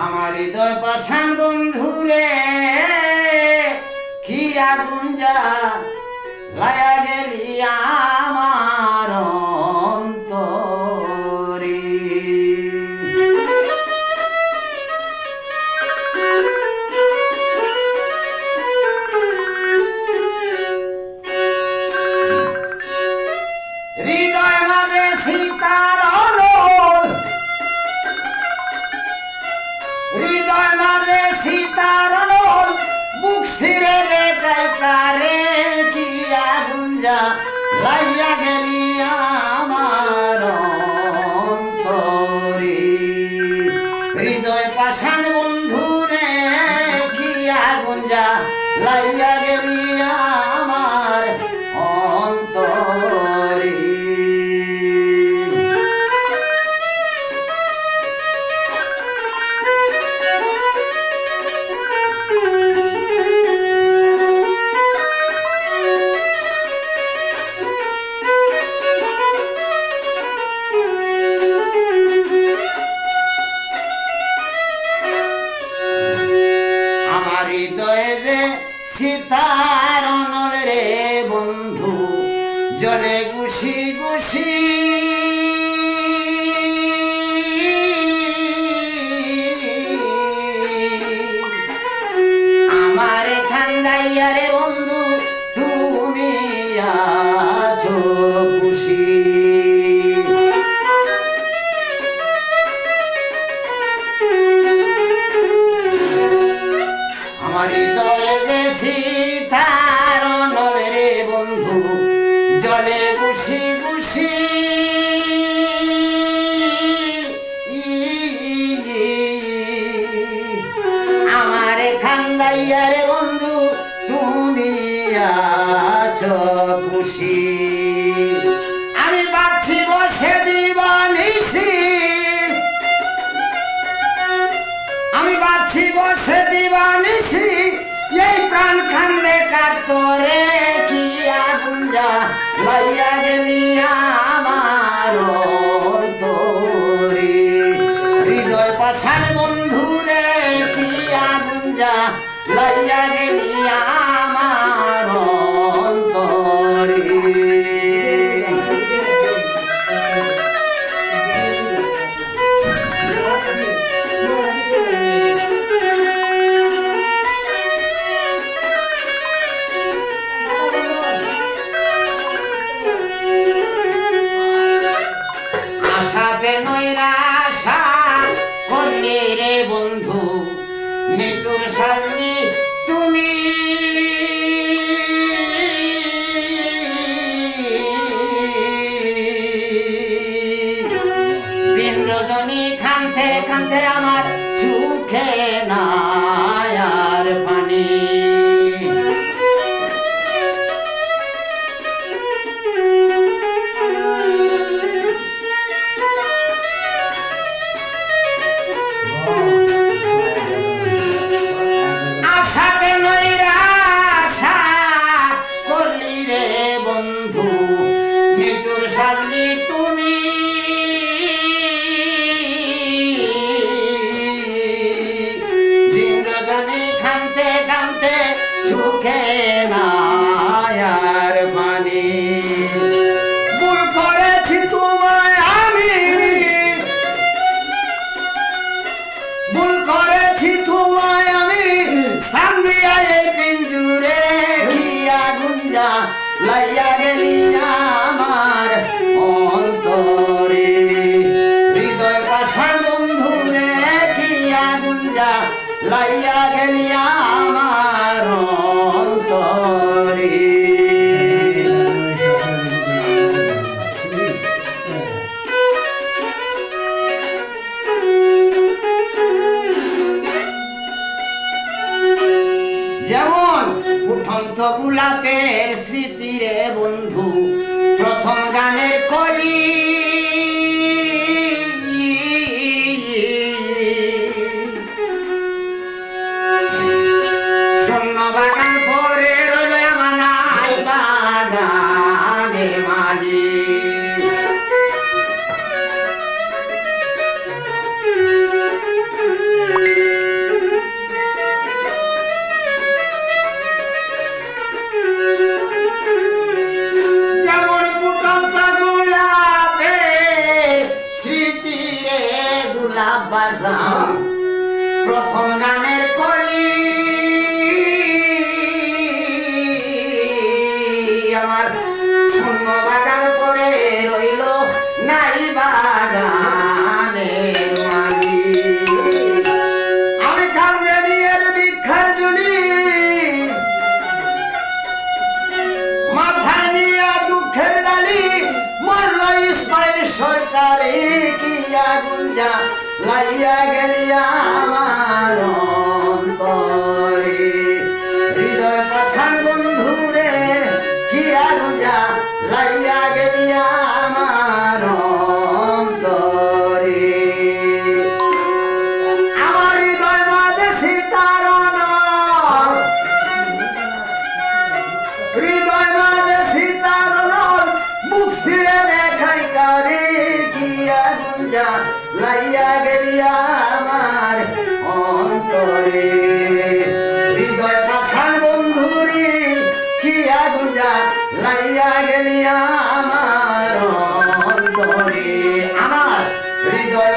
আমার হৃদয় পাষাণ বন্ধুরে কি আগুন যা লায়া গেলি আমার অন্তরে। হৃদয় মাঝে সীতার অনল, হৃদয় মাঝে সীতার অনল, বুক ছিঁড়ে বেকারে কি আগুন যা লাইয়া গেলি আমার অন্তরে। হৃদয় পাষাণ বন্ধুরে কি আগুন যা লাইয়া গেলি আমার অন্তরে। হৃদয়ে যে সীতার অনল রে বন্ধু জলে গুছি গুছি, আমার খান্দাইয়া রে বন্ধু তুমি আছো খুশি। আমার হৃদয়ে যে সীতার অনল রে বন্ধু জলে গুছি গুছি, আমার খান্দাইয়া রে বন্ধু তুমি আছো খুশি। আমি ভাবছি বসে দিবানিসি, আমি ভাবছি বসে দিবানিসি, এই প্রাণ খান্দে কাতরে কি আগুন যা লাইয়া গেলি আমার অন্তরে। হৃদয় পাষাণ বন্ধুরে কি আগুন যা লাইয়া গেলি আমার অন্তরে। আশাতে নৈরাশা করলে রে বন্ধু নিটুর সাজনি তুমি, দিন রজনী খানতে খানতে আমার চোখে নাই আর পানি। আশাতে নৈরাশা করলি রে বন্ধু নিটুর সাজনি তুমি, দিন রজনী খানতে খানতে চোখে নাই আর পানি। ভুল করেছি তোমায় আমি, ভুল করেছি তোমায় আমি, সান্দিয়া এই পিঞ্জুরে কি আগুন যা লাইয়া গেলি আমার অন্তরে। হৃদয় পাষাণ বন্ধুরে কি আগুন যা লাইয়া গেলি আমার অন্তরে। যেমন উঠন্ত গোলাপের স্মৃতি রে বন্ধু প্রথম গানের কলি, শূন্য বাগান পরে রইল আমার নাই বাগানের মালিক। গোলাপ বাজাও প্রথম গানের কলি আমার শূন্য বাগান করে রইল নাই বাগানের মালিক। আমি কান্দেরিয়ার ভিক্ষার জুড়ি মাথায় নিয়ে দুঃখের ডালি মরল ইসমাইল সরকারে কি আগুন যা লাইয়া গেলিয়া আমার অন্তরে হৃদয় পাঠান বন্ধুরে কি আগুন যা লাইয়া গেলিয়া আমার অন্তরে আমার হৃদয় মাঝে সীতার নর হৃদয় মাঝে সীতার নর মুখ ফিরে দেখাই করে কি আগুন যা লাইয়া গেলিয়া আমার অন্তরে হৃদয় পাঠান বন্ধুরে কি আগুন যা লাইয়া গেলিয়া আমার অন্তরে আমার হৃদয়